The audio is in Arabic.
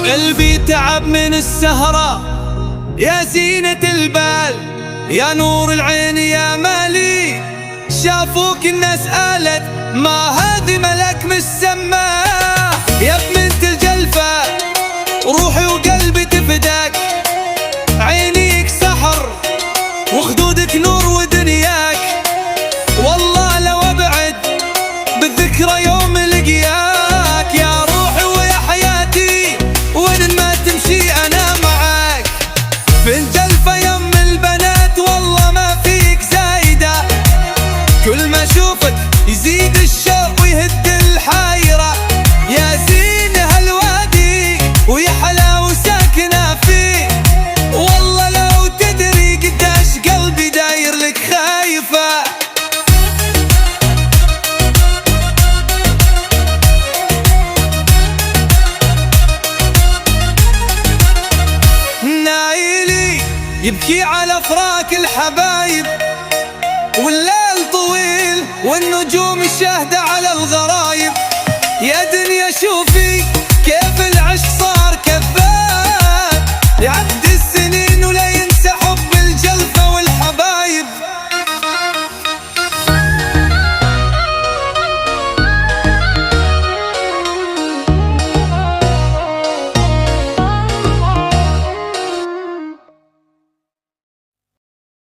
وقلبي تعب من السهرة يا زينة البال يا نور العين يا مالي. شافوك الناس قالت ما هذي ملك مش سماه. يا بنت الجلفة روحي وقلبي تفداك، عينيك سحر وخدودك نور ودنياك. والله لو ابعد بالذكرى يوم لقياك، يا روحي ويا حياتي وين ما تمشي انا معاك. في الجلفة يم البنات والله ما فيك زايدة، كل ما اشوفك يزيد الشوق ويهد الحايرة. يا زين هالوادي ويا حلاوة ساكنة فيه، والله لو تدري قداش قلبي داير لك خايفة. نايلي يبكي على فراق الحبايب، والليل طويل والنجوم شاهدة على الغرايب. يا دنيا شوفي كيف العشق صار كذاب،